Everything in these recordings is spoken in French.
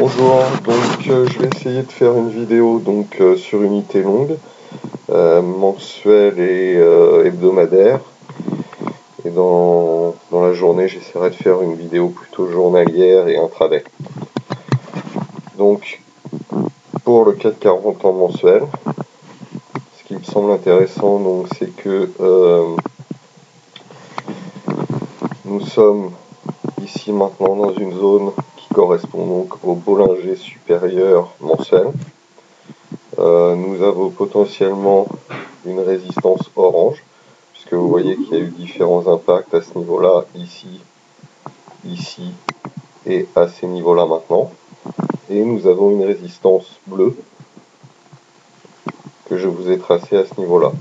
Bonjour, je vais essayer de faire une vidéo sur unité longue, mensuelle et hebdomadaire. Et dans la journée, j'essaierai de faire une vidéo plutôt journalière et intraday. Donc, pour le 4,40 en mensuel, ce qui me semble intéressant, c'est que nous sommes ici maintenant dans une zone qui correspond donc au Bollinger supérieur mensuel. Nous avons potentiellement une résistance orange, puisque vous voyez qu'il y a eu différents impacts à ce niveau-là, ici, ici et à ces niveaux-là maintenant. Et nous avons une résistance bleue que je vous ai tracée à ce niveau-là.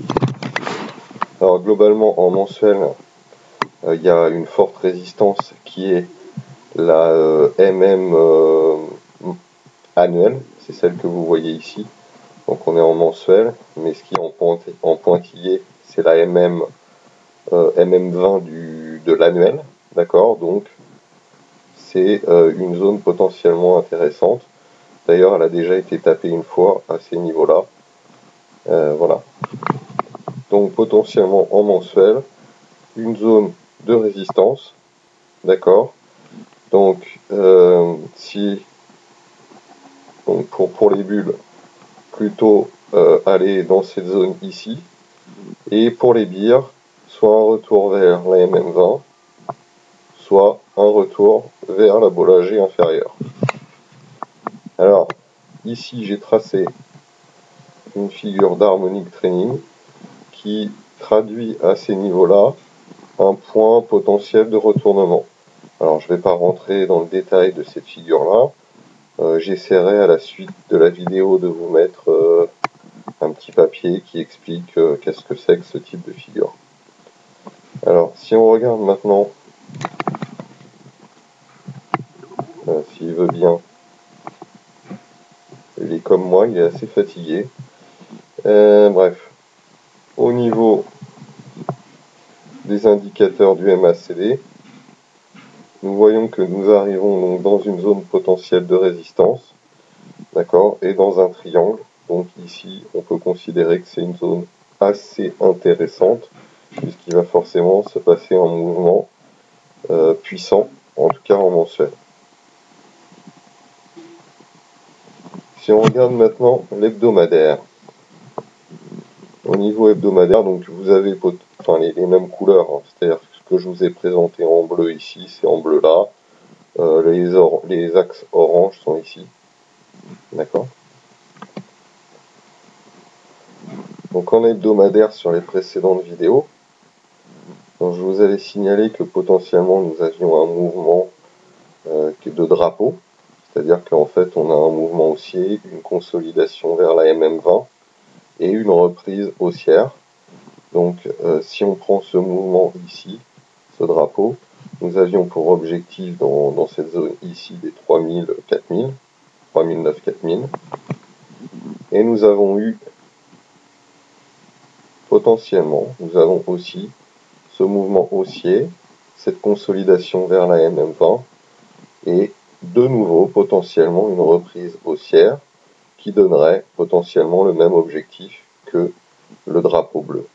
Alors globalement en mensuel, il y a une forte résistance qui est la MM annuelle, c'est celle que vous voyez ici. Donc on est en mensuel, mais ce qui est en pointillé, c'est la MM20 de l'annuel, d'accord. Donc c'est une zone potentiellement intéressante. D'ailleurs, elle a déjà été tapée une fois à ces niveaux-là. Voilà. Donc potentiellement en mensuel, une zone de résistance, d'accord. Donc pour les bulles, plutôt aller dans cette zone ici. Et pour les bières, soit un retour vers la MM20, soit un retour vers la Bollinger inférieure. Alors, ici j'ai tracé une figure d'harmonique training qui traduit à ces niveaux-là un point potentiel de retournement. Alors, je ne vais pas rentrer dans le détail de cette figure-là. J'essaierai à la suite de la vidéo de vous mettre un petit papier qui explique qu'est-ce que c'est que ce type de figure. Alors, si on regarde maintenant, s'il veut bien, il est comme moi, il est assez fatigué. Bref, au niveau des indicateurs du MACD, nous voyons que nous arrivons donc dans une zone potentielle de résistance, d'accord, et dans un triangle. Donc ici, on peut considérer que c'est une zone assez intéressante, puisqu'il va forcément se passer un mouvement puissant, en tout cas en mensuel. Si on regarde maintenant l'hebdomadaire, au niveau hebdomadaire, donc vous avez les mêmes couleurs, hein, c'est-à-dire que ce que je vous ai présenté en bleu ici, c'est en bleu là, les axes orange sont ici, d'accord. Donc en hebdomadaire sur les précédentes vidéos, donc je vous avais signalé que potentiellement nous avions un mouvement de drapeau, c'est-à-dire qu'en fait on a un mouvement haussier, une consolidation vers la MM20 et une reprise haussière. Donc si on prend ce mouvement ici, ce drapeau, nous avions pour objectif dans cette zone ici des 3000, 4000, 3009, 4000, et nous avons eu potentiellement, nous avons aussi ce mouvement haussier, cette consolidation vers la MM20 et de nouveau potentiellement une reprise haussière qui donnerait potentiellement le même objectif que le drapeau bleu.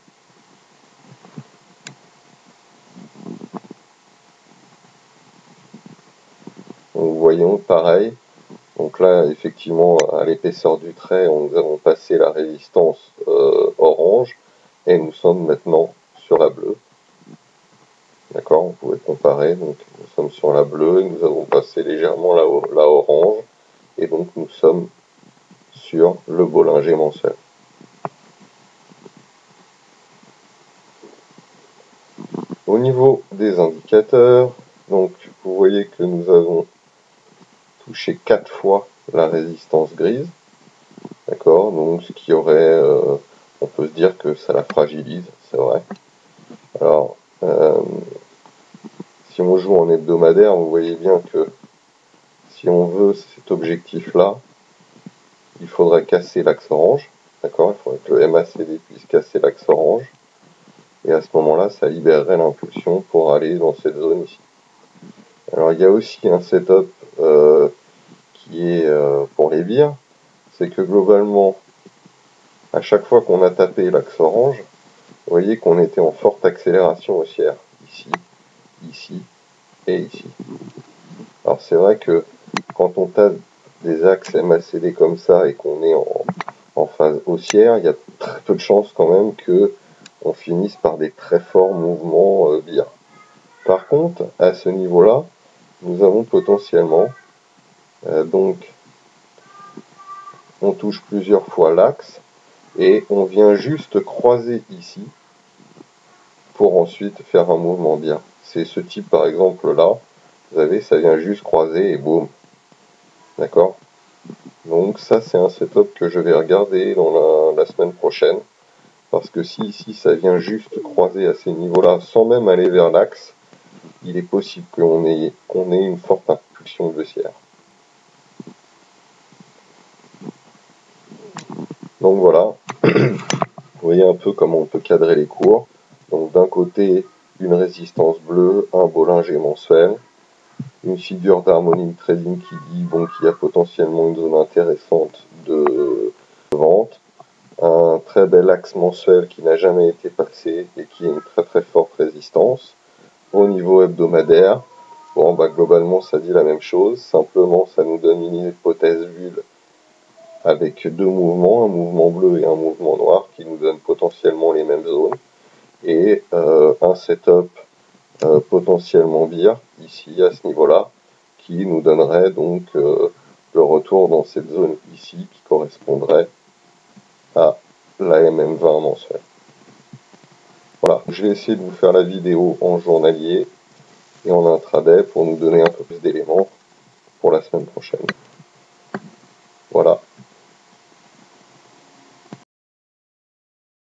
Donc, voyons pareil, donc là effectivement à l'épaisseur du trait nous avons passé la résistance orange et nous sommes maintenant sur la bleue. D'accord, vous pouvez comparer, donc nous sommes sur la bleue, nous avons passé légèrement la orange, et donc nous sommes sur le Bollinger mensuel. Au niveau des indicateurs, donc vous voyez que nous avons touché 4 fois la résistance grise, d'accord, donc ce qui aurait, on peut se dire que ça la fragilise, c'est vrai. Alors, si on joue en hebdomadaire, vous voyez bien que si on veut cet objectif-là, il faudrait casser l'axe orange, d'accord, il faudrait que le MACD puisse casser l'axe orange, et à ce moment-là, ça libérerait l'impulsion pour aller dans cette zone ici. Alors il y a aussi un setup qui qui est pour les bières, c'est que globalement, à chaque fois qu'on a tapé l'axe orange, vous voyez qu'on était en forte accélération haussière, ici, ici et ici. Alors c'est vrai que quand on tape des axes MACD comme ça et qu'on est en phase haussière, il y a très peu de chances quand même que on finisse par des très forts mouvements bières. Par contre, à ce niveau-là, nous avons potentiellement, donc on touche plusieurs fois l'axe et on vient juste croiser ici pour ensuite faire un mouvement bière. C'est ce type par exemple là, vous avez, ça vient juste croiser et boum. D'accord? Donc ça c'est un setup que je vais regarder dans la semaine prochaine. Parce que si ici ça vient juste croiser à ces niveaux-là sans même aller vers l'axe, il est possible qu'on ait une forte impulsion baissière. Donc voilà, vous voyez un peu comment on peut cadrer les cours. Donc d'un côté, une résistance bleue, un Bollinger mensuel, une figure d'harmonique trading qui dit bon, qu'il y a potentiellement une zone intéressante de vente, un très bel axe mensuel qui n'a jamais été passé et qui a une très très forte résistance. Au niveau hebdomadaire, bon, bah, globalement ça dit la même chose, simplement ça nous donne une hypothèse bulle avec deux mouvements, un mouvement bleu et un mouvement noir qui nous donnent potentiellement les mêmes zones et un setup potentiellement bière ici à ce niveau-là qui nous donnerait donc le retour dans cette zone ici qui correspondrait à la MM20 mensuelle. Voilà, je vais essayer de vous faire la vidéo en journalier et en intraday pour nous donner un peu plus d'éléments pour la semaine prochaine.